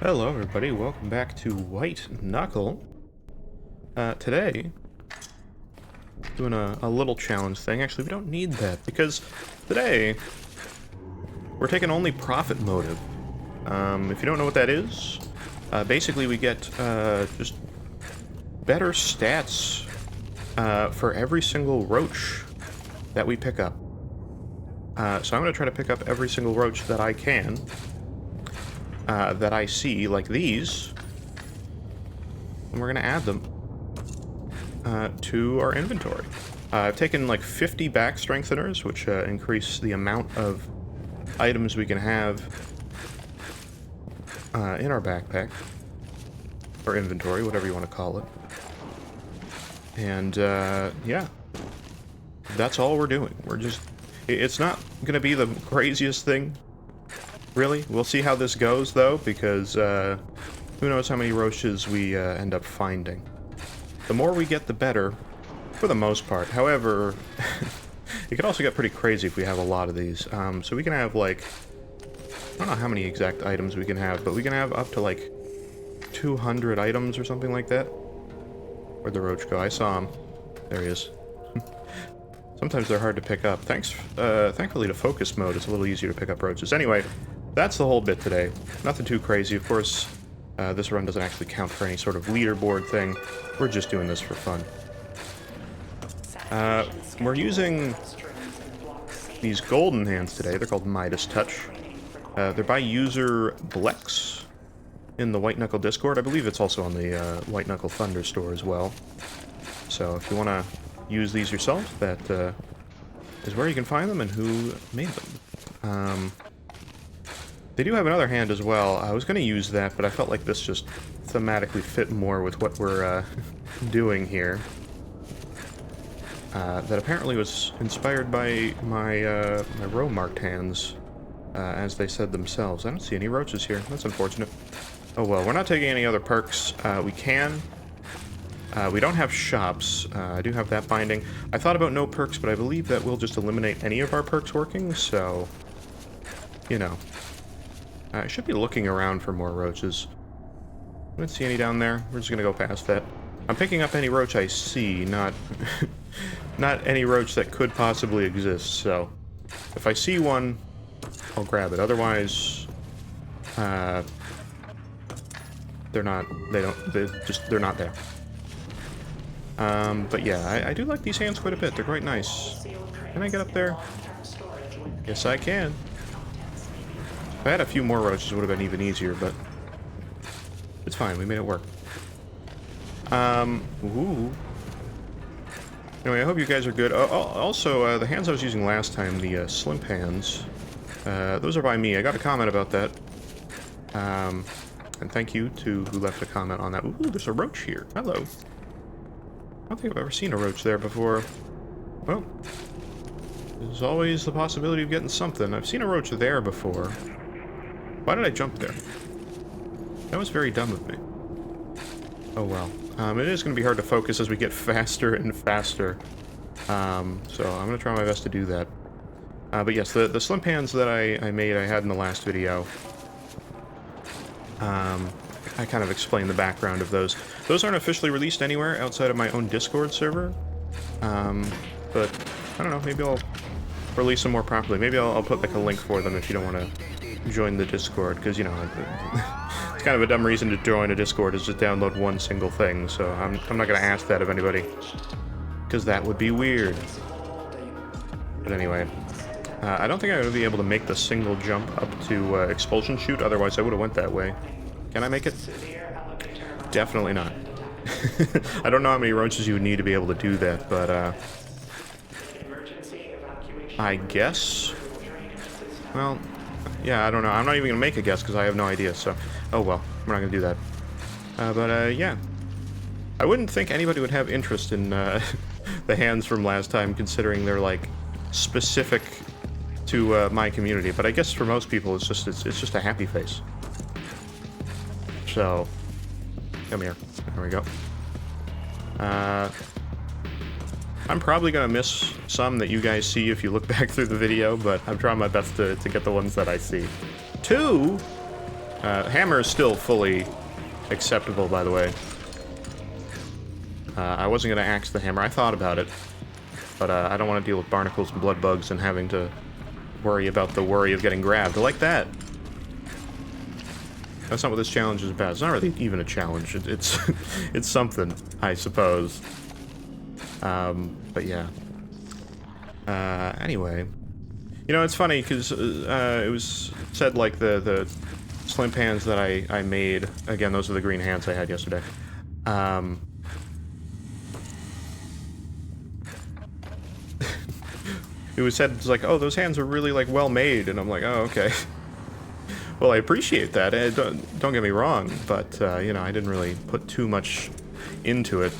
Hello everybody, welcome back to White Knuckle. Today, doing a little challenge thing. Actually, we don't need that, because today, we're taking only profit motive. If you don't know what that is, basically we get just better stats for every single roach that we pick up. So I'm going to try to pick up every single roach that I can. That I see, like these, and we're going to add them to our inventory. I've taken like 50 back strengtheners, which increase the amount of items we can have in our backpack, or inventory, whatever you want to call it. And yeah, that's all we're doing. We're just, it's not going to be the craziest thing. Really? We'll see how this goes, though, because who knows how many roaches we end up finding. The more we get, the better, for the most part. However, it can also get pretty crazy if we have a lot of these. So we can have, like, I don't know how many exact items we can have, but we can have up to, like, 200 items or something like that. Where'd the roach go? I saw him. There he is. Sometimes they're hard to pick up. Thankfully to focus mode, it's a little easier to pick up roaches. Anyway, that's the whole bit today. Nothing too crazy. Of course, this run doesn't actually count for any sort of leaderboard thing. We're just doing this for fun. We're using these golden hands today. They're called Midas Touch. They're by user Blex in the White Knuckle Discord. I believe it's also on the White Knuckle Thunder store as well. So if you want to use these yourself, that is where you can find them and who made them. They do have another hand as well. I was going to use that, but I felt like this just thematically fit more with what we're doing here. That apparently was inspired by my my row marked hands, as they said themselves. I don't see any roaches here. That's unfortunate. Oh well, we're not taking any other perks. We can. We don't have shops. I do have that binding. I thought about no perks, but I believe that will just eliminate any of our perks working, so, you know. I should be looking around for more roaches. I don't see any down there. We're just gonna go past that. I'm picking up any roach I see, not not any roach that could possibly exist, so if I see one, I'll grab it. Otherwise, they're not there. But yeah, I do like these hands quite a bit. They're quite nice. Can I get up there? Yes, I can. If I had a few more roaches, it would have been even easier, but it's fine. We made it work. Ooh. Anyway, I hope you guys are good. Also, the hands I was using last time, the slim hands, those are by me. I got a comment about that. And thank you to who left a comment on that. Ooh, there's a roach here. Hello. I don't think I've ever seen a roach there before. Well, there's always the possibility of getting something. I've seen a roach there before. Why did I jump there? That was very dumb of me. Oh well. It is going to be hard to focus as we get faster and faster. So I'm going to try my best to do that. But yes, the slim pans that I made, I had in the last video. I kind of explained the background of those. Those aren't officially released anywhere outside of my own Discord server. But, I don't know, maybe I'll release them more properly. Maybe I'll put like a link for them if you don't want to join the Discord, because, you know, it's kind of a dumb reason to join a Discord is just download one single thing, so I'm not going to ask that of anybody, because that would be weird. But anyway, I don't think I'm going to be able to make the single jump up to Expulsion Chute, otherwise I would have went that way. Can I make it? Definitely not. I don't know how many roaches you would need to be able to do that, but I guess? Well, yeah, I don't know. I'm not even going to make a guess because I have no idea, so oh well, we're not going to do that. But yeah. I wouldn't think anybody would have interest in the hands from last time, considering they're, like, specific to my community, but I guess for most people it's just a happy face. So, come here. There we go. I'm probably gonna miss some that you guys see if you look back through the video, but I'm trying my best to get the ones that I see. 2? Hammer is still fully acceptable, by the way. I wasn't going to axe the hammer. I thought about it. But I don't want to deal with barnacles and blood bugs and having to worry about the worry of getting grabbed. Like that. That's not what this challenge is about. It's not really even a challenge. It's it's something, I suppose. But yeah. Anyway. You know, it's funny, because it was said, like, the slim pans that I made, again, those are the green hands I had yesterday, it was said, it's like, oh, those hands are really, like, well made, and I'm like, oh, okay. Well, I appreciate that, don't get me wrong, but, you know, I didn't really put too much into it.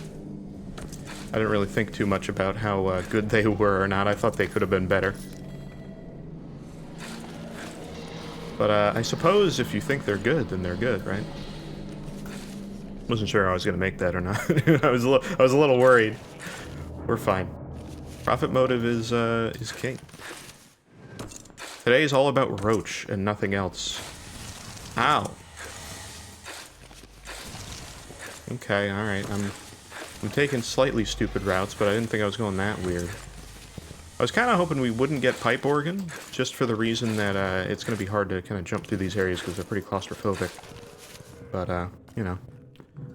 I didn't really think too much about how good they were or not. I thought they could have been better. But I suppose if you think they're good, then they're good, right? Wasn't sure I was gonna make that or not. I was a little worried. We're fine. Profit motive is king. Today is all about Roach and nothing else. Ow. Okay, all right. I'm taking slightly stupid routes, but I didn't think I was going that weird. I was kind of hoping we wouldn't get pipe organ, just for the reason that it's going to be hard to kind of jump through these areas because they're pretty claustrophobic. But, you know,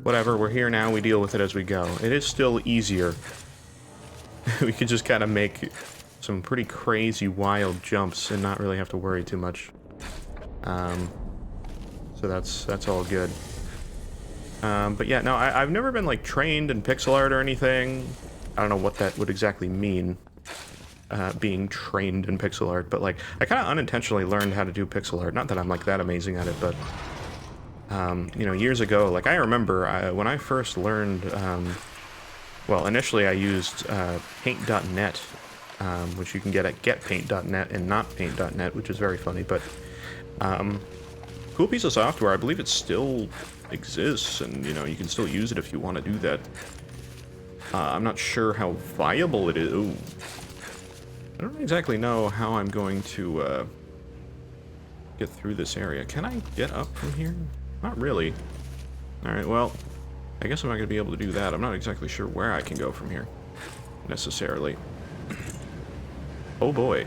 whatever, we're here now, we deal with it as we go. It is still easier. We could just kind of make some pretty crazy, wild jumps and not really have to worry too much. So that's all good. But yeah, no, I've never been, like, trained in pixel art or anything. I don't know what that would exactly mean. Being trained in pixel art, but like I kind of unintentionally learned how to do pixel art. Not that I'm like that amazing at it, but you know, years ago, like I remember when I first learned. Well, initially I used paint.net, which you can get at getpaint.net and not paint.net, which is very funny. But cool piece of software. I believe it still exists, and you know you can still use it if you want to do that. I'm not sure how viable it is. Ooh. I don't exactly know how I'm going to get through this area. Can I get up from here? Not really. Alright, well, I guess I'm not going to be able to do that. I'm not exactly sure where I can go from here, necessarily. Oh boy.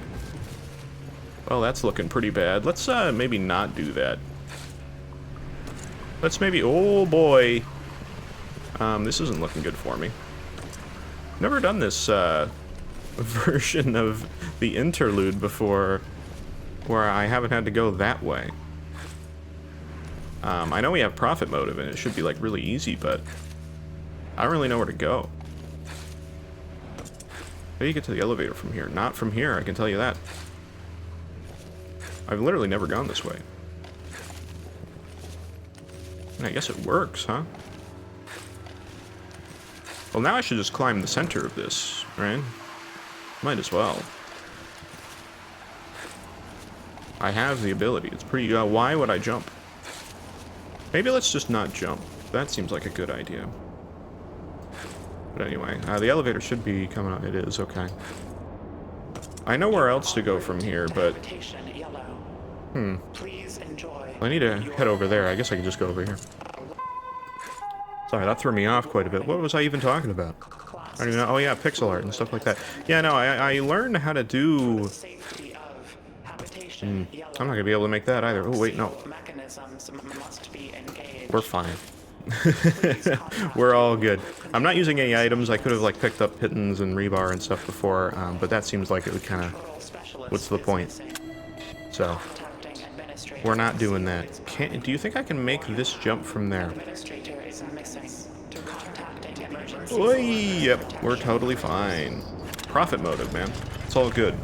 Well, that's looking pretty bad. Let's maybe not do that. Let's maybe... Oh boy. This isn't looking good for me. Never done this, version of the interlude before where I haven't had to go that way. I know we have profit motive and it should be like really easy, but I don't really know where to go. How do you get to the elevator from here? Not from here, I can tell you that. I've literally never gone this way. And I guess it works, huh? Well, now I should just climb the center of this, right? Might as well. I have the ability. It's pretty... why would I jump? Maybe let's just not jump. That seems like a good idea. But anyway, the elevator should be coming out. It is, okay. I know where else to go from here, but... I need to head over there. I guess I can just go over here. Sorry, that threw me off quite a bit. What was I even talking about? I don't even know. Oh yeah, pixel art and stuff like that. Yeah, no, I learned how to do... I'm not going to be able to make that either. Oh, wait, no. We're fine. We're all good. I'm not using any items. I could have, like, picked up pittons and rebar and stuff before, but that seems like it would kind of... What's the point? So, we're not doing that. Do you think I can make this jump from there? Oy, yep, we're totally fine. Profit motive, man. It's all good.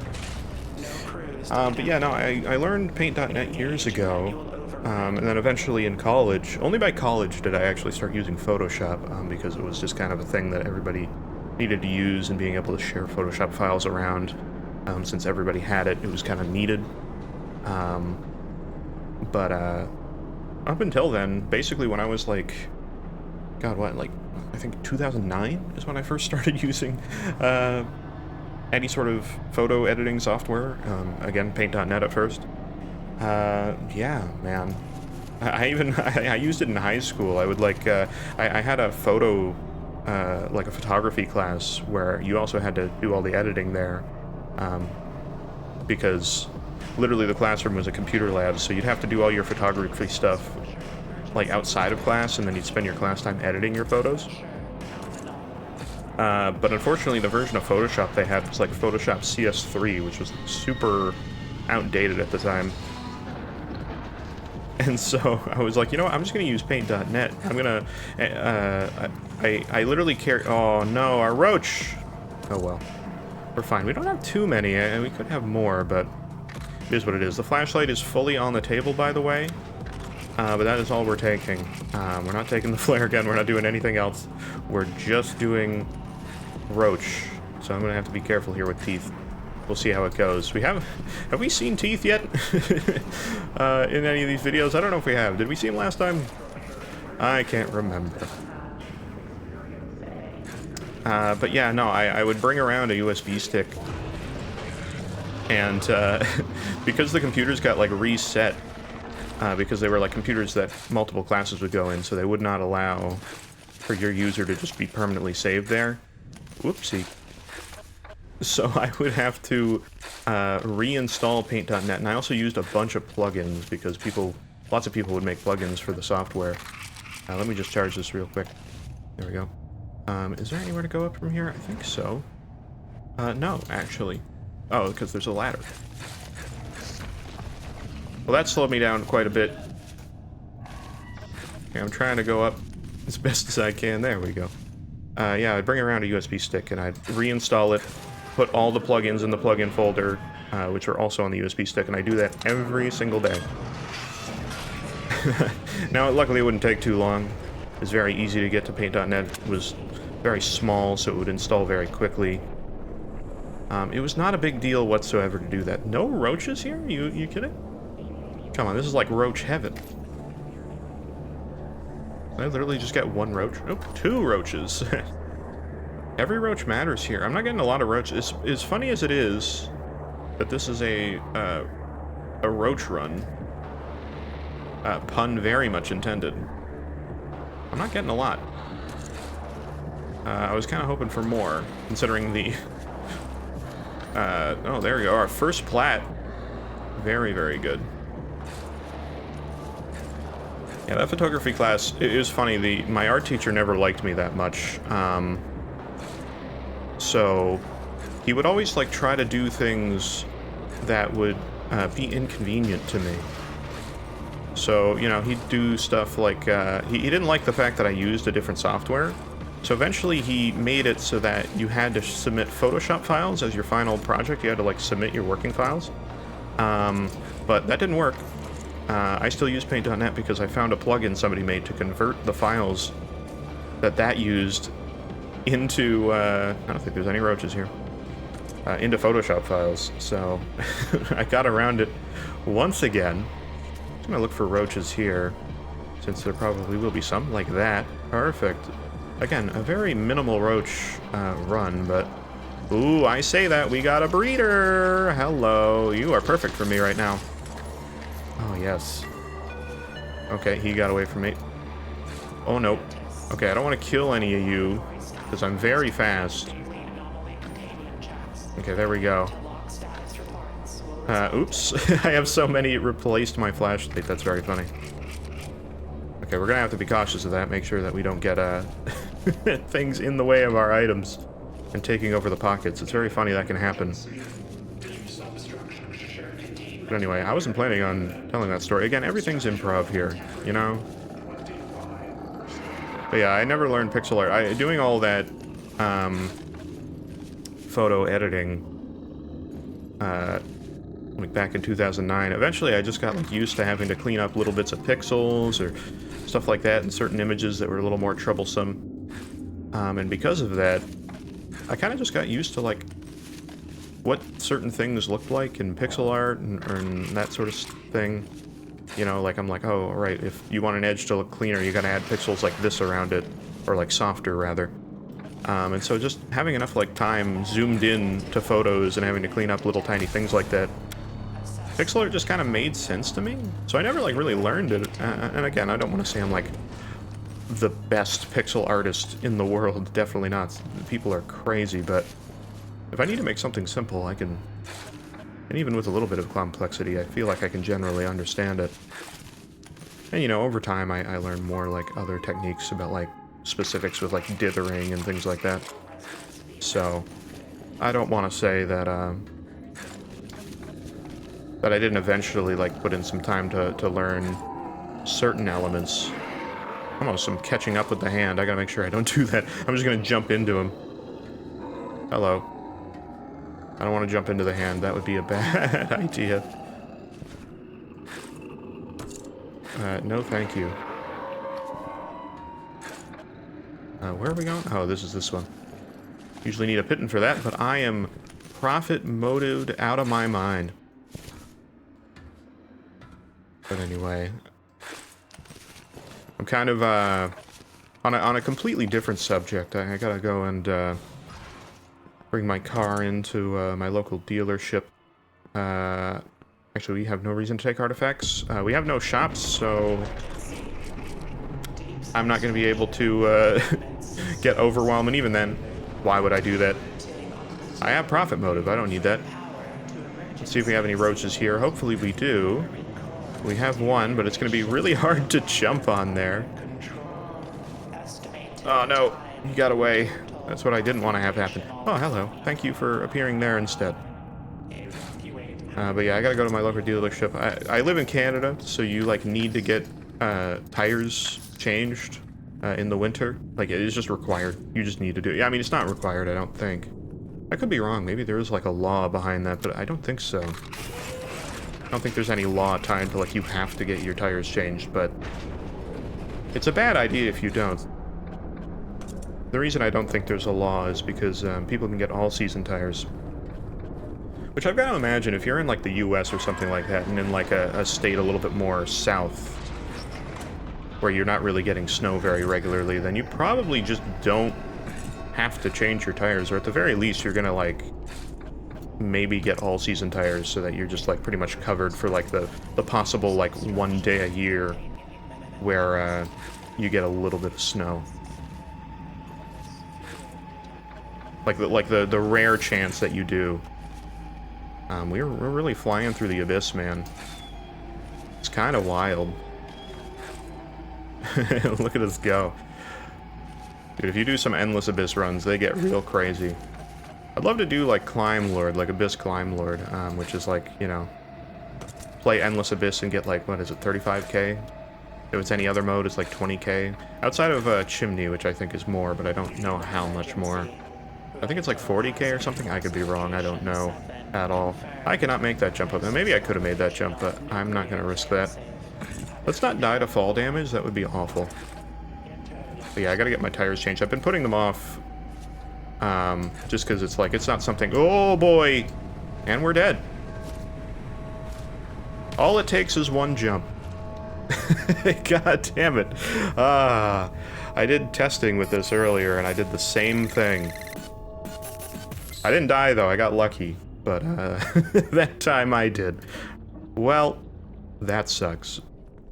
But yeah, no, I learned paint.net years ago, and then eventually in college. Only by college did I actually start using Photoshop, because it was just kind of a thing that everybody needed to use, and being able to share Photoshop files around, since everybody had it, it was kind of needed. But up until then, basically when I was like, God, what, like, I think 2009 is when I first started using any sort of photo editing software. Again, paint.net at first. Yeah, man. I used it in high school. I would like, I had a photo, like a photography class where you also had to do all the editing there, because literally the classroom was a computer lab, so you'd have to do all your photography stuff like outside of class, and then you'd spend your class time editing your photos. But unfortunately, the version of Photoshop they had was like Photoshop CS3, which was super outdated at the time. And so I was like, you know what, I'm just going to use paint.net. I'm going to, I literally care. Oh no, our Roach. Oh well, we're fine. We don't have too many, and we could have more, but it is what it is. The flashlight is fully on the table, by the way, but that is all we're taking. We're not taking the flare gun. We're not doing anything else. We're just doing Roach. So I'm going to have to be careful here with teeth. We'll see how it goes. Have we seen teeth yet in any of these videos? I don't know if we have. Did we see them last time? I can't remember. But yeah, no, I would bring around a USB stick, and because the computers got like reset, because they were like computers that multiple classes would go in, so they would not allow for your user to just be permanently saved there. Whoopsie. So I would have to reinstall paint.net, and I also used a bunch of plugins because lots of people would make plugins for the software. Let me just charge this real quick. There we go. Is there anywhere to go up from here? I think so. No, actually. Oh, because there's a ladder. Well, that slowed me down quite a bit. Okay, I'm trying to go up as best as I can. There we go. Yeah, I'd bring around a USB stick, and I'd reinstall it, put all the plugins in the plugin folder, which are also on the USB stick, and I do that every single day. Now, luckily it wouldn't take too long. It's very easy to get to paint.net. It was very small, so it would install very quickly. It was not a big deal whatsoever to do that. No roaches here? You kidding? Come on, this is like roach heaven. I literally just got one roach. Oh, two roaches. Every roach matters here. I'm not getting a lot of roaches. As funny as it is that this is a roach run, pun very much intended, I'm not getting a lot. I was kind of hoping for more, considering the... oh, there we go. Our first plat. Very, very good. Yeah, that photography class, it was funny. My art teacher never liked me that much. So he would always like try to do things that would be inconvenient to me. So, you know, he'd do stuff like, he didn't like the fact that I used a different software. So eventually he made it so that you had to submit Photoshop files as your final project. You had to like submit your working files. But that didn't work. I still use paint.net because I found a plugin somebody made to convert the files that used into, I don't think there's any roaches here, into Photoshop files. So I got around it once again. I'm gonna look for roaches here, since there probably will be some, like that. Perfect. Again, a very minimal roach run, but... Ooh, I say that, we got a breeder! Hello, you are perfect for me right now. Oh, yes. Okay, he got away from me. Oh, no. Okay, I don't want to kill any of you, because I'm very fast. Okay, there we go. Oops. I have so many replaced my flashlight. That's very funny. Okay, we're gonna have to be cautious of that. Make sure that we don't get, things in the way of our items and taking over the pockets. It's very funny that can happen. But anyway, I wasn't planning on telling that story. Again, everything's improv here, you know? But yeah, I never learned pixel art. Doing all that, photo editing, like back in 2009, eventually I just got like used to having to clean up little bits of pixels or stuff like that in certain images that were a little more troublesome. And because of that, I kind of just got used to like what certain things looked like in pixel art and that sort of thing. You know, like I'm like, oh, right, if you want an edge to look cleaner, you gotta add pixels like this around it, or like softer rather. And so just having enough like time zoomed in to photos and having to clean up little tiny things like that Pixel art just kind of made sense to me, so I never like really learned it. And again, I don't want to say I'm like the best pixel artist in the world. Definitely not. People are crazy, but if I need to make something simple, I can. And even with a little bit of complexity, I feel like I can generally understand it. And you know, over time, I learned more like other techniques about like specifics with like dithering and things like that. So I don't want to say that that I didn't eventually like put in some time to learn certain elements. Almost I'm catching up with the hand. I gotta make sure I don't do that. I'm just gonna jump into him. Hello. I don't want to jump into the hand. That would be a bad idea. No thank you. Where are we going? Oh, this is this one. Usually need a pitten for that, but I am profit motived out of my mind. But anyway, I'm kind of on a completely different subject. I gotta go and bring my car into my local dealership. Actually, we have no reason to take artifacts. We have no shops, so I'm not going to be able to get overwhelmed. And even then, why would I do that? I have profit motive. I don't need that. Let's see if we have any roaches here. Hopefully we do. We have one, but it's going to be really hard to jump on there. Oh, no. He got away. That's what I didn't want to have happen. Oh, hello. Thank you for appearing there instead. But yeah, I gotta go to my local dealership. I live in Canada, so you, like, need to get tires changed in the winter. Like, it is just required. You just need to do it. Yeah, I mean, it's not required, I don't think. I could be wrong. Maybe there is, like, a law behind that, but I don't think so. I don't think there's any law tied to, like, you have to get your tires changed, but it's a bad idea if you don't. The reason I don't think there's a law is because people can get all-season tires. Which I've got to imagine, if you're in, like, the US or something like that, and in, like, a state a little bit more south, where you're not really getting snow very regularly, then you probably just don't have to change your tires, or at the very least, you're gonna, like, maybe get all-season tires so that you're just, like, pretty much covered for, like, the possible, like, one day a year where you get a little bit of snow. Like the rare chance that you do. We're really flying through the abyss, man. It's kind of wild. Look at us go. Dude, if you do some endless abyss runs, they get real crazy. I'd love to do, like, Climb Lord, like Abyss Climb Lord, which is, like, you know, play Endless Abyss and get, like, what is it, 35k? If it's any other mode, it's, like, 20k. Outside of Chimney, which I think is more, but I don't know how much more. I think it's, like, 40k or something? I could be wrong, I don't know at all. I cannot make that jump up. And maybe I could have made that jump, but I'm not going to risk that. Let's not die to fall damage, that would be awful. But yeah, I gotta get my tires changed. I've been putting them off, just because it's like, it's not something... Oh, boy! And we're dead. All it takes is one jump. God damn it. I did testing with this earlier, and I did the same thing. I didn't die, though. I got lucky. But, that time I did. Well, that sucks.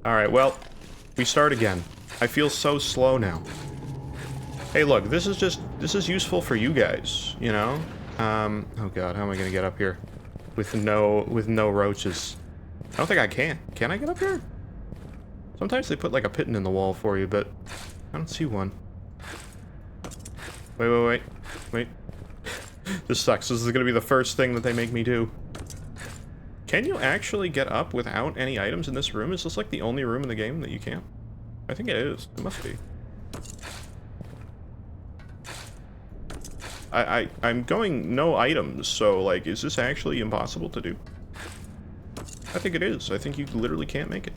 Alright, well, we start again. I feel so slow now. Hey, look, this is useful for you guys, you know? Oh god, how am I gonna get up here? With no roaches. I don't think I can. Can I get up here? Sometimes they put, like, a pitten in the wall for you, but I don't see one. Wait. This sucks. This is gonna be the first thing that they make me do. Can you actually get up without any items in this room? Is this, like, the only room in the game that you can't? I think it is. It must be. I'm going no items, so, like, is this actually impossible to do? I think it is. I think you literally can't make it.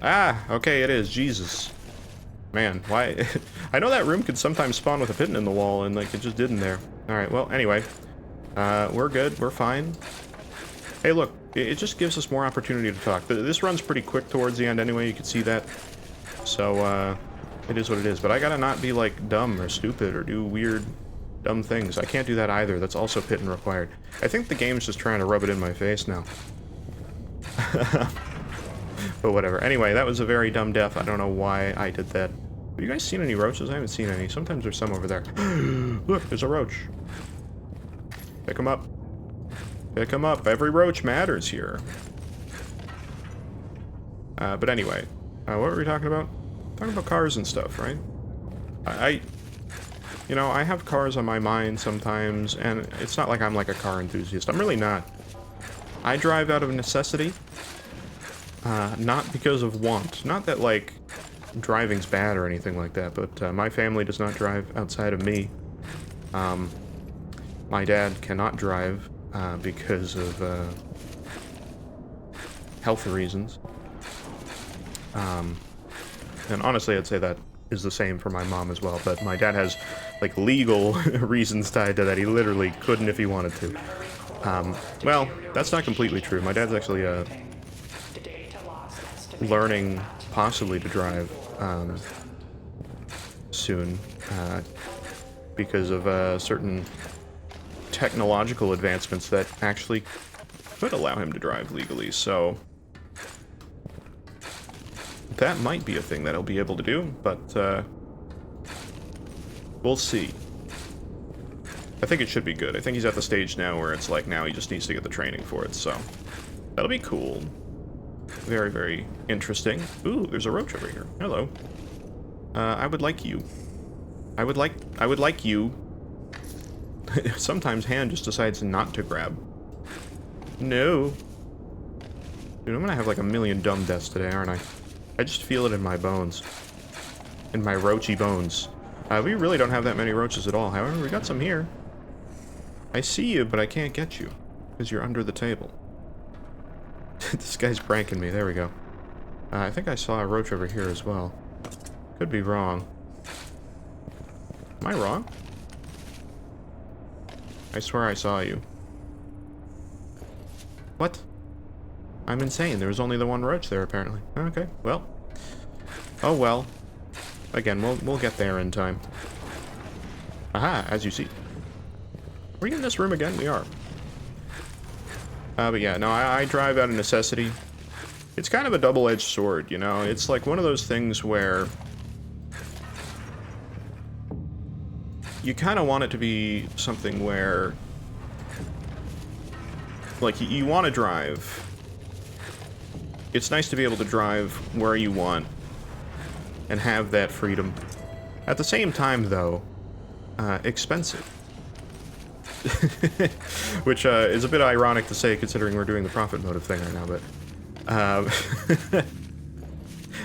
Ah, okay, it is. Jesus. Man, why? I know that room could sometimes spawn with a pitten in the wall, and, like, it just didn't there. Alright, well, anyway. We're good. We're fine. Hey, look. It just gives us more opportunity to talk. This runs pretty quick towards the end anyway, you can see that. So, it is what it is. But I gotta not be, like, dumb or stupid or do weird dumb things. I can't do that either. That's also pit and required. I think the game's just trying to rub it in my face now. But whatever. Anyway, that was a very dumb death. I don't know why I did that. Have you guys seen any roaches? I haven't seen any. Sometimes there's some over there. Look, there's a roach. Pick him up. Pick him up. Every roach matters here. But anyway, what were we talking about? Talking about cars and stuff, right? You know, I have cars on my mind sometimes, and it's not like I'm like a car enthusiast. I'm really not. I drive out of necessity, not because of want. Not that, like, driving's bad or anything like that, but my family does not drive outside of me. My dad cannot drive because of health reasons. And honestly, I'd say that is the same for my mom as well, but my dad has, like, legal reasons tied to that. He literally couldn't if he wanted to. Well, that's not completely true. My dad's actually, learning possibly to drive, soon, because of, certain technological advancements that actually could allow him to drive legally, so that might be a thing that he'll be able to do, but, we'll see. I think it should be good. I think he's at the stage now where it's like, now he just needs to get the training for it, so that'll be cool. Very, very interesting. Ooh, there's a roach over here. Hello. I would like you. I would like you. Sometimes hand just decides not to grab. No. Dude, I'm gonna have like a million dumb deaths today, aren't I? I just feel it in my bones. In my roachy bones. We really don't have that many roaches at all. However, we got some here. I see you, but I can't get you. Because you're under the table. This guy's pranking me. There we go. I think I saw a roach over here as well. Could be wrong. Am I wrong? I swear I saw you. What? I'm insane. There was only the one roach there, apparently. Okay, well. Oh, well. Again, we'll get there in time. Aha, as you see. Are we in this room again? We are. But yeah, no, I drive out of necessity. It's kind of a double-edged sword, you know? It's like one of those things where you kind of want it to be something where, like, you want to drive. It's nice to be able to drive where you want and have that freedom. At the same time, though, expensive. Which is a bit ironic to say considering we're doing the profit motive thing right now, but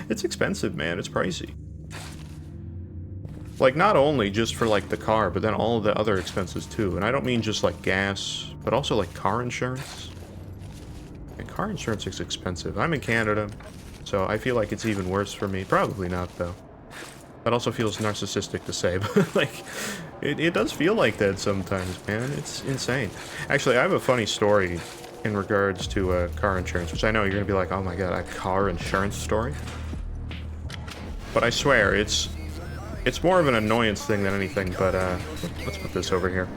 it's expensive, man. It's pricey. Like, not only just for, like, the car, but then all of the other expenses, too. And I don't mean just, like, gas, but also, like, car insurance. And car insurance is expensive. I'm in Canada, so I feel like it's even worse for me. Probably not, though. That also feels narcissistic to say, but, like, it does feel like that sometimes, man. It's insane. Actually, I have a funny story in regards to car insurance, which I know you're going to be like, oh my god, a car insurance story? But I swear, it's more of an annoyance thing than anything, but, let's put this over here.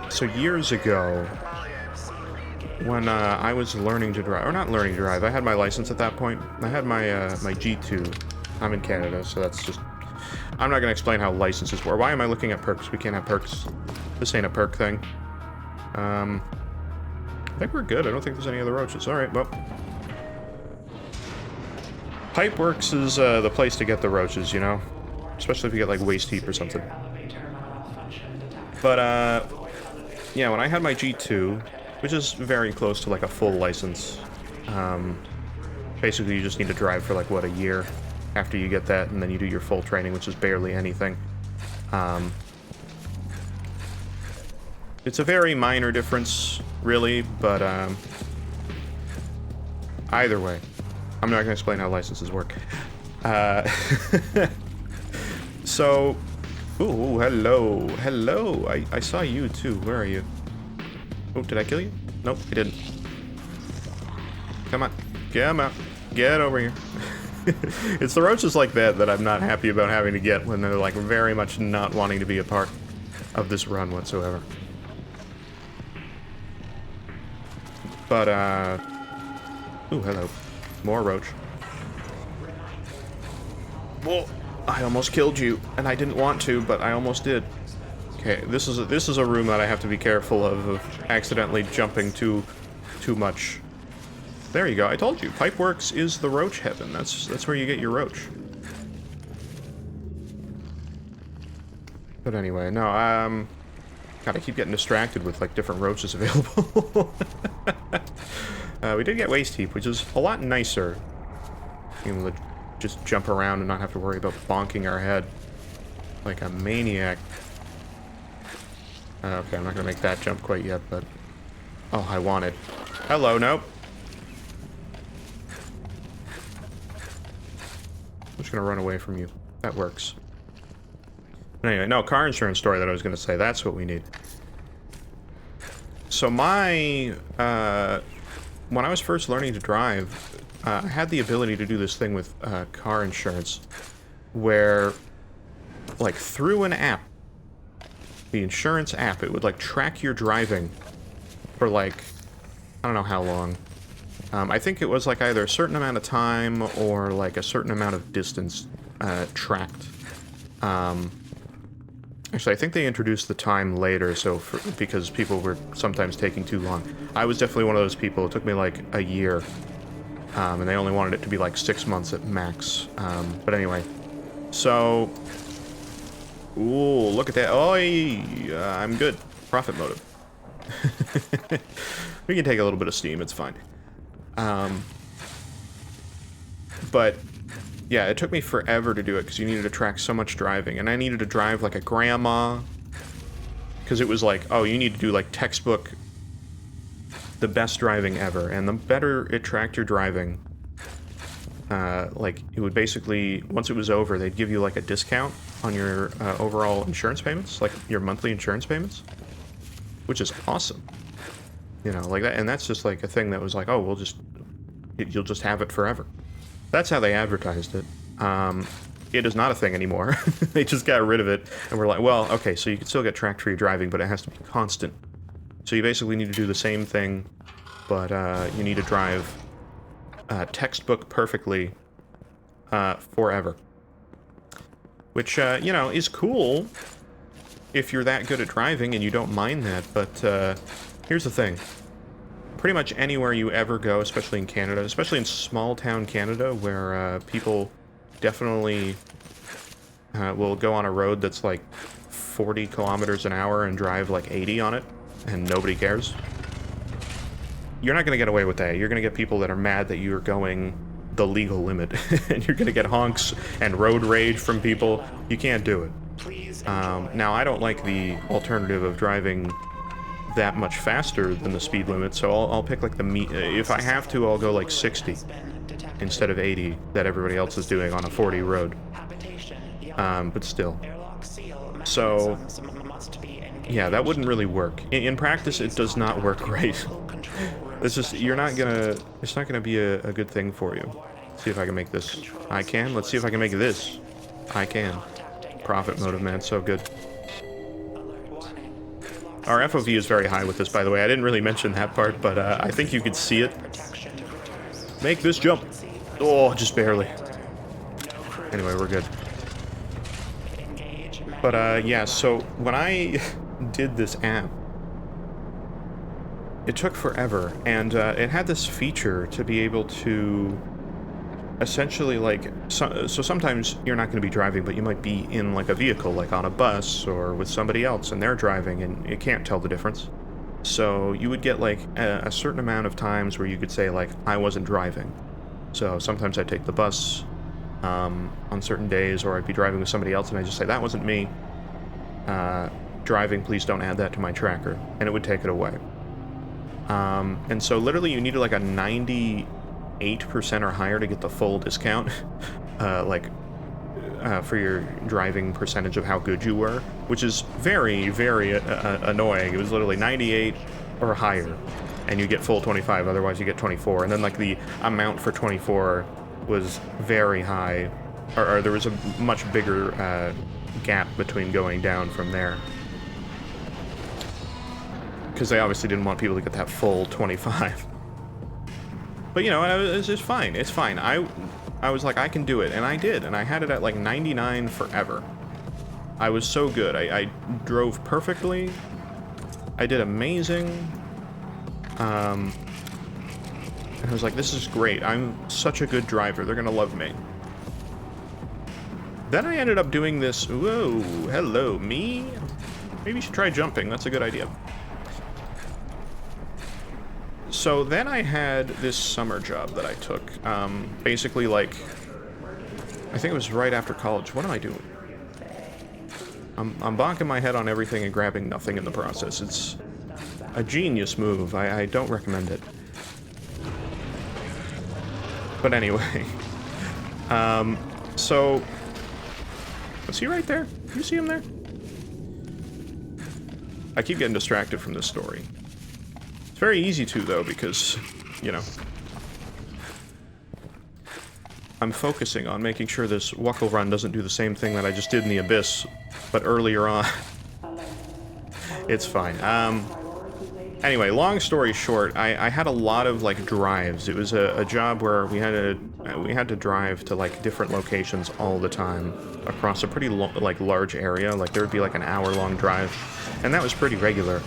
So years ago, when, I was learning to drive, or not learning to drive, I had my license at that point. I had my, my G2. I'm in Canada, so that's just, I'm not gonna explain how licenses work. Why am I looking at perks? We can't have perks. This ain't a perk thing. I think we're good. I don't think there's any other roaches. Alright, well. Pipeworks is the place to get the roaches, you know? Especially if you get, like, waste heat or something. But, yeah, when I had my G2, which is very close to, like, a full license, basically you just need to drive for, like, what, a year after you get that, and then you do your full training, which is barely anything. It's a very minor difference, really, but, either way. I'm not gonna explain how licenses work. So, ooh, hello, hello, I saw you too, where are you? Oh, did I kill you? Nope, I didn't. Come on, come on, get over here. It's the roaches like that that I'm not happy about having to get when they're like very much not wanting to be a part of this run whatsoever. But, ooh, hello. More roach. Whoa! I almost killed you, and I didn't want to, but I almost did. Okay, this is a room that I have to be careful of accidentally jumping too much. There you go. I told you, Pipeworks is the roach heaven. That's where you get your roach. But anyway, no, God, I keep getting distracted with like different roaches available. We did get waste heap, which is a lot nicer. Being able to just jump around and not have to worry about bonking our head like a maniac. Okay, I'm not gonna make that jump quite yet, but oh, I wanted. Hello, nope. I'm just gonna run away from you. That works. Anyway, no, car insurance story that I was gonna say. That's what we need. So my, when I was first learning to drive, I had the ability to do this thing with car insurance, where, like, through an app, the insurance app, it would, like, track your driving for, like, I don't know how long. I think it was, like, either a certain amount of time or, like, a certain amount of distance tracked. Actually, I think they introduced the time later, so because people were sometimes taking too long. I was definitely one of those people. It took me, like, a year. And they only wanted it to be like 6 months at max. But anyway, so, ooh, look at that. Oh, I'm good. Profit motive. We can take a little bit of steam. It's fine. But yeah, it took me forever to do it because you needed to track so much driving, and I needed to drive like a grandma because it was like, oh, you need to do like textbook. The best driving ever, and the better it tracked your driving, like, it would basically, once it was over, they'd give you, like, a discount on your overall insurance payments, like, your monthly insurance payments, which is awesome. You know, like that, and that's just, like, a thing that was like, oh, you'll just have it forever. That's how they advertised it. It is not a thing anymore. They just got rid of it, and we're like, well, okay, so you can still get tracked for your driving, but it has to be constant. So you basically need to do the same thing, but you need to drive textbook perfectly forever. Which, you know, is cool if you're that good at driving and you don't mind that, but here's the thing. Pretty much anywhere you ever go, especially in Canada, especially in small-town Canada, where people definitely will go on a road that's like 40 kilometers an hour and drive like 80 on it, and nobody cares. You're not going to get away with that. You're going to get people that are mad that you're going the legal limit, and you're going to get honks and road rage from people. You can't do it. Now, I don't like the alternative of driving that much faster than the speed limit, so I'll pick like if I have to, I'll go like 60 instead of 80 that everybody else is doing on a 40 road. But still. So, yeah, that wouldn't really work. In practice, it does not work right. It's just, it's not gonna be a good thing for you. Let's see if I can make this. I can. Let's see if I can make this. I can. Profit motive, man, so good. Our FOV is very high with this, by the way. I didn't really mention that part, but I think you could see it. Make this jump. Oh, just barely. Anyway, we're good. But, yeah, so when I did this app, it took forever, and it had this feature to be able to essentially, like, so sometimes you're not going to be driving, but you might be in, like, a vehicle, like on a bus or with somebody else, and they're driving, and you can't tell the difference. So you would get, like, a certain amount of times where you could say, like, I wasn't driving. So sometimes I'd take the bus on certain days, or I'd be driving with somebody else, and I'd just say, that wasn't me. Driving, please don't add that to my tracker, and it would take it away. And so literally you needed like a 98% or higher to get the full discount, for your driving percentage of how good you were, which is very, very annoying. It was literally 98 or higher, and you get full 25, otherwise you get 24. And then like the amount for 24 was very high, or there was a much bigger gap between going down from there. Because they obviously didn't want people to get that full 25. But, you know, it's just fine. It's fine. I was like, I can do it, and I did, and I had it at like 99 forever. I was so good. I drove perfectly. I did amazing. And I was like, this is great. I'm such a good driver. They're gonna love me. Then I ended up doing this. Whoa, hello, me? Maybe you should try jumping. That's a good idea. So then I had this summer job that I took. Basically, like, I think it was right after college. What am I doing? I'm bonking my head on everything and grabbing nothing in the process. It's a genius move. I don't recommend it. But anyway. So... Was he right there? Do you see him there? I keep getting distracted from this story. It's very easy to, though, because, you know... I'm focusing on making sure this Knuckle run doesn't do the same thing that I just did in the Abyss, but earlier on. It's fine. Anyway, long story short, I had a lot of, like, drives. It was a job where we had to drive to, like, different locations all the time across a pretty, like, large area. Like, there would be, like, an hour-long drive, and that was pretty regular.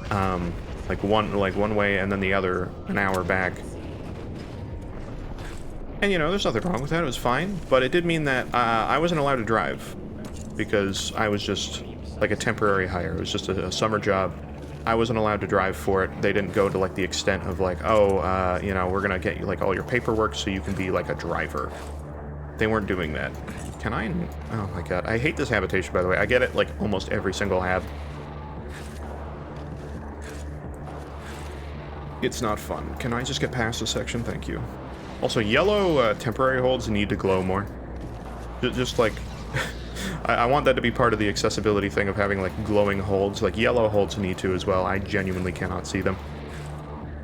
Like, one way and then the other an hour back. And, you know, there's nothing wrong with that, it was fine, but it did mean that I wasn't allowed to drive, because I was just, like, a temporary hire. It was just a summer job. I wasn't allowed to drive for it. They didn't go to, like, the extent of, like, oh, you know, we're gonna get you, like, all your paperwork so you can be, like, a driver. They weren't doing that. Can I? Oh my god. I hate this habitation, by the way. I get it, like, almost every single hab. It's not fun. Can I just get past this section? Thank you. Also, yellow temporary holds need to glow more. Just like... I want that to be part of the accessibility thing of having, like, glowing holds. Like, yellow holds need to as well. I genuinely cannot see them.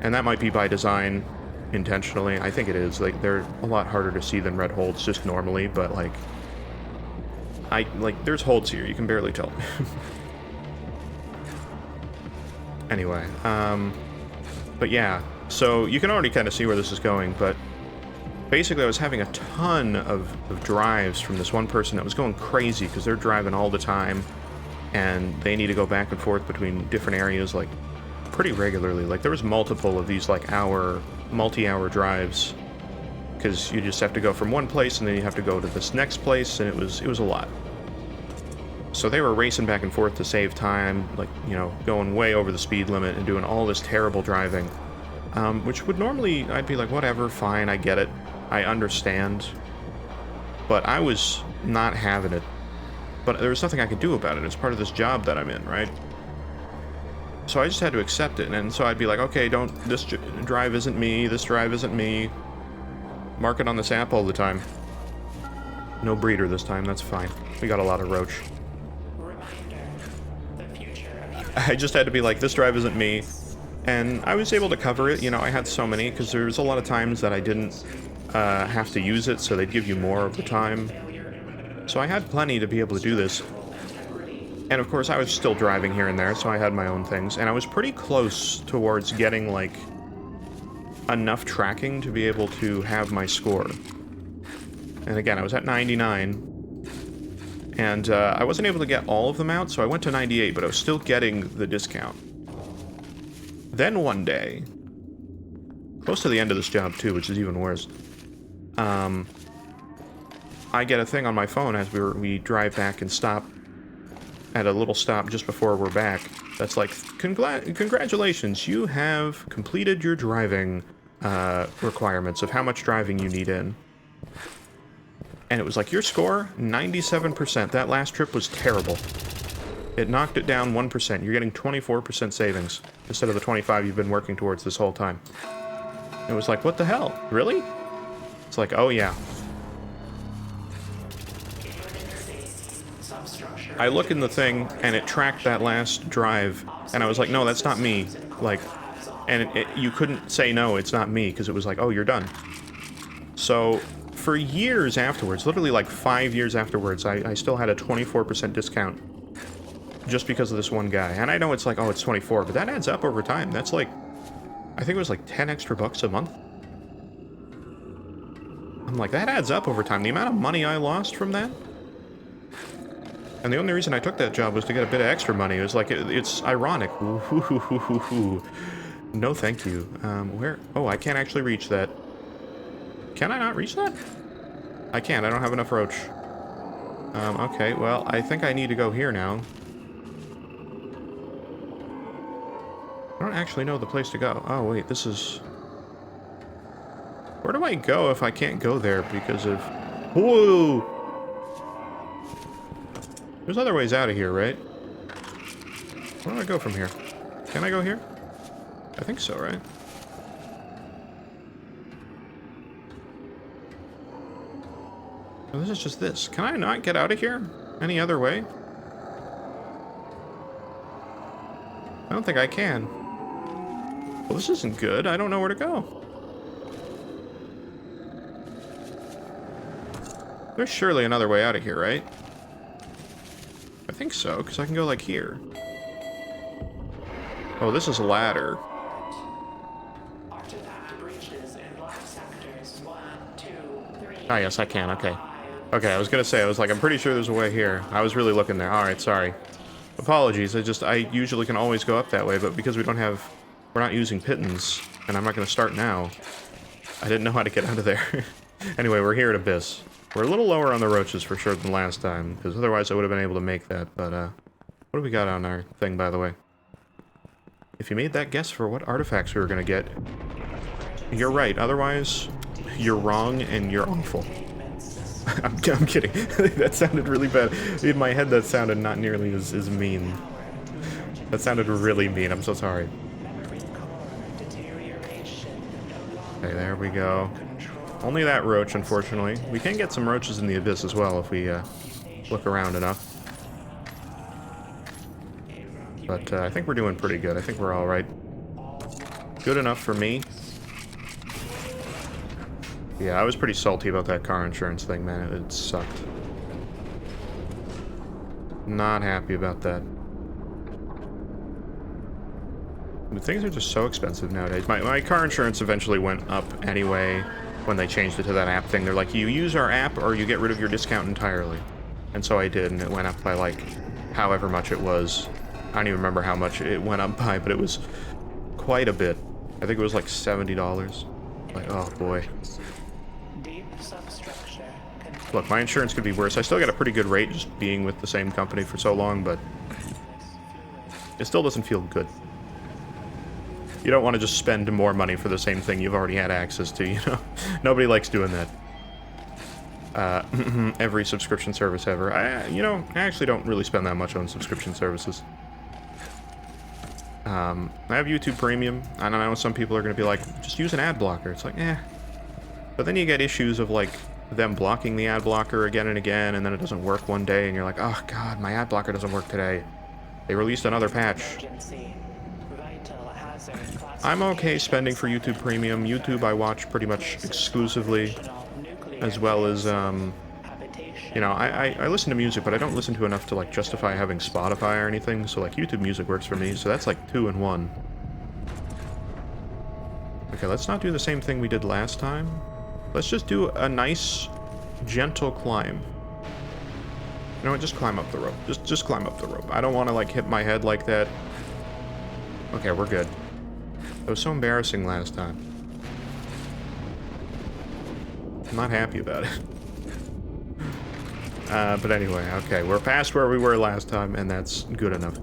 And that might be by design, intentionally. I think it is. Like, they're a lot harder to see than red holds just normally, but, like... there's holds here. You can barely tell. Anyway, but yeah. So, you can already kind of see where this is going, but... Basically, I was having a ton of drives from this one person that was going crazy because they're driving all the time, and they need to go back and forth between different areas, like, pretty regularly. Like, there was multiple of these, like, multi-hour drives, because you just have to go from one place, and then you have to go to this next place, and it was a lot. So they were racing back and forth to save time, like, you know, going way over the speed limit and doing all this terrible driving, which would normally, I'd be like, whatever, fine, I get it. I understand, but I was not having it. But there was nothing I could do about it. It's part of this job that I'm in, right? So I just had to accept it, and so I'd be like, okay, this drive isn't me, this drive isn't me. Mark it on this app all the time. No breeder this time, that's fine. We got a lot of Roach. I just had to be like, this drive isn't me. And I was able to cover it, you know, I had so many, because there's a lot of times that I didn't have to use it, so they'd give you more of the time. So I had plenty to be able to do this. And of course, I was still driving here and there, so I had my own things. And I was pretty close towards getting, like, enough tracking to be able to have my score. And again, I was at 99. And I wasn't able to get all of them out, so I went to 98, but I was still getting the discount. Then one day, close to the end of this job too, which is even worse, I get a thing on my phone as we drive back and stop at a little stop just before we're back. That's like, congratulations, you have completed your driving requirements of how much driving you need in. And it was like, your score, 97%. That last trip was terrible. It knocked it down 1%. You're getting 24% savings instead of the 25 you've been working towards this whole time. It was like, what the hell? Really? It's like, oh yeah. I look in the thing, and it tracked that last drive, and I was like, no, that's not me. Like, and you couldn't say, no, it's not me, because it was like, oh, you're done. So, for years afterwards, literally like 5 years afterwards, I still had a 24% discount just because of this one guy. And I know it's like, oh, it's 24, but that adds up over time. That's like, I think it was like 10 extra bucks a month. I'm like, that adds up over time. The amount of money I lost from that. And the only reason I took that job was to get a bit of extra money. It was like, it's ironic. No, thank you. Where? Oh, I can't actually reach that. Can I not reach that? I can't. I don't have enough roach. Okay, well, I think I need to go here now. I don't actually know the place to go. Oh, wait, this is... Where do I go if I can't go there because of... Whoa! There's other ways out of here, right? Where do I go from here? Can I go here? I think so, right? Oh, this is just this. Can I not get out of here? Any other way? I don't think I can. Well, this isn't good. I don't know where to go. There's surely another way out of here, right? I think so, because I can go like here. Oh, this is a ladder. Ah, yes, I can. Okay. Okay, I was gonna say, I was like, I'm pretty sure there's a way here. I was really looking there. Alright, sorry. Apologies, I usually can always go up that way, but because we're not using pittons, and I'm not gonna start now, I didn't know how to get out of there. Anyway, we're here at Abyss. We're a little lower on the roaches for sure than last time, because otherwise I would have been able to make that, but, what do we got on our thing, by the way? If you made that guess for what artifacts we were gonna get, you're right. Otherwise, you're wrong and you're awful. I'm kidding. That sounded really bad. In my head, that sounded not nearly as mean. That sounded really mean. I'm so sorry. Okay, there we go. Only that roach, unfortunately. We can get some roaches in the Abyss as well if we look around enough. But I think we're doing pretty good. I think we're alright. Good enough for me. Yeah, I was pretty salty about that car insurance thing, man. It sucked. Not happy about that. But things are just so expensive nowadays. My car insurance eventually went up anyway when they changed it to that app thing. They're like, you use our app or you get rid of your discount entirely. And so I did, and it went up by, like, however much it was. I don't even remember how much it went up by, but it was quite a bit. I think it was like $70. Like, oh boy. Look, my insurance could be worse. I still got a pretty good rate just being with the same company for so long, but it still doesn't feel good. You don't want to just spend more money for the same thing you've already had access to, you know? Nobody likes doing that. Every subscription service ever. I actually don't really spend that much on subscription services. I have YouTube Premium, and I know some people are going to be like, just use an ad blocker. It's like, eh. But then you get issues of, like, them blocking the ad blocker again and again, and then it doesn't work one day, and you're like, oh god, my ad blocker doesn't work today. They released another patch. I'm okay spending for YouTube Premium. YouTube I watch pretty much exclusively, as well as, you know, I listen to music, but I don't listen to enough to, like, justify having Spotify or anything, so, like, YouTube Music works for me, so that's, like, 2 in 1. Okay, let's not do the same thing we did last time. Let's just do a nice, gentle climb. You know what, just climb up the rope. Just climb up the rope. I don't want to, like, hit my head like that. Okay, we're good. That was so embarrassing last time. I'm not happy about it. But anyway, okay, we're past where we were last time, and that's good enough.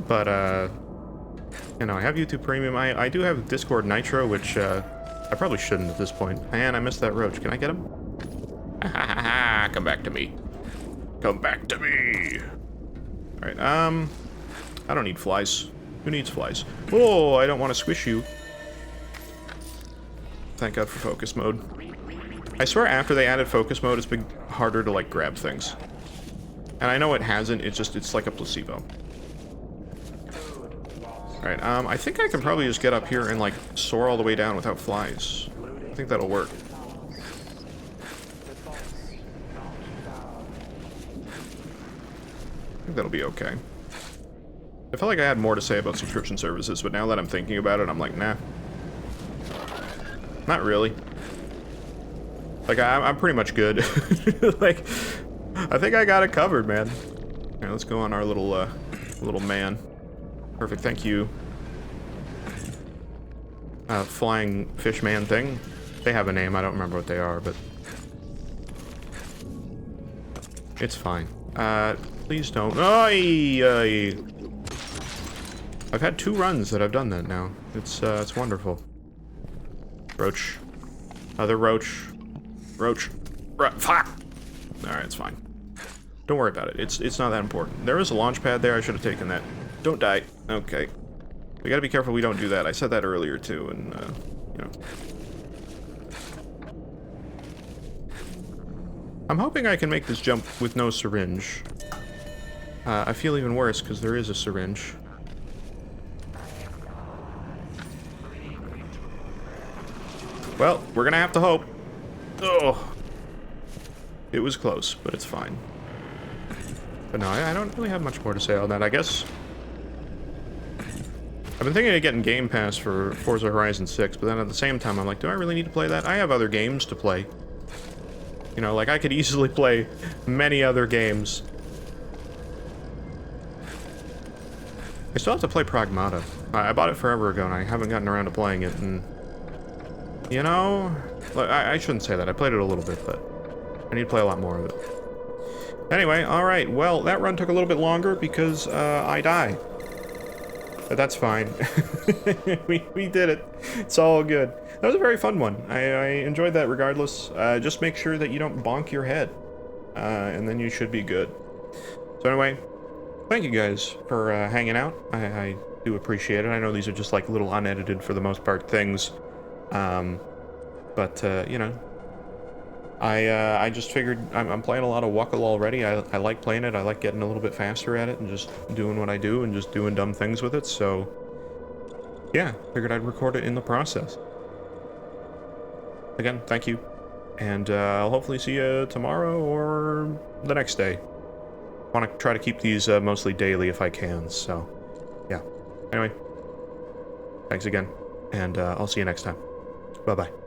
But, you know, I have YouTube Premium. I do have Discord Nitro, which, I probably shouldn't at this point. Man, I missed that roach. Can I get him? Come back to me. Come back to me! Alright, I don't need flies. Who needs flies? Oh, I don't want to squish you. Thank God for focus mode. I swear after they added focus mode, it's been harder to, like, grab things. And I know it hasn't, it's like a placebo. Alright, I think I can probably just get up here and, like, soar all the way down without flies. I think that'll work. I think that'll be okay. I felt like I had more to say about subscription services, but now that I'm thinking about it, I'm like, nah. Not really. Like, I'm pretty much good. Like, I think I got it covered, man. Alright, let's go on our little, little man. Perfect, thank you. Flying fish man thing. They have a name, I don't remember what they are, but... it's fine. Please don't... Oy! I've had 2 runs that I've done that now. It's wonderful. Roach. Other roach. Roach. Fuck! Alright, it's fine. Don't worry about it. It's not that important. There is a launch pad there. I should have taken that. Don't die. Okay. We gotta be careful we don't do that. I said that earlier, too, and, you know. I'm hoping I can make this jump with no syringe. I feel even worse, because there is a syringe. Well, we're gonna have to hope. Oh. It was close, but it's fine. But no, I don't really have much more to say on that, I guess. I've been thinking of getting Game Pass for Forza Horizon 6, but then at the same time, I'm like, do I really need to play that? I have other games to play. You know, like, I could easily play many other games. I still have to play Pragmata. I bought it forever ago, and I haven't gotten around to playing it, and... you know... I shouldn't say that. I played it a little bit, but... I need to play a lot more of it. Anyway, alright, well, that run took a little bit longer because, I died. But that's fine. we did it. It's all good. That was a very fun one. I enjoyed that regardless. Just make sure that you don't bonk your head. And then you should be good. So anyway, thank you guys for hanging out. I do appreciate it. I know these are just like little unedited, for the most part, things. But, you know, I just figured I'm playing a lot of Knuckle already. I like playing it. I like getting a little bit faster at it and just doing what I do and just doing dumb things with it. So, yeah, figured I'd record it in the process. Again, thank you. And I'll hopefully see you tomorrow or the next day. I want to try to keep these mostly daily if I can, so, yeah. Anyway, thanks again, and I'll see you next time. Bye-bye.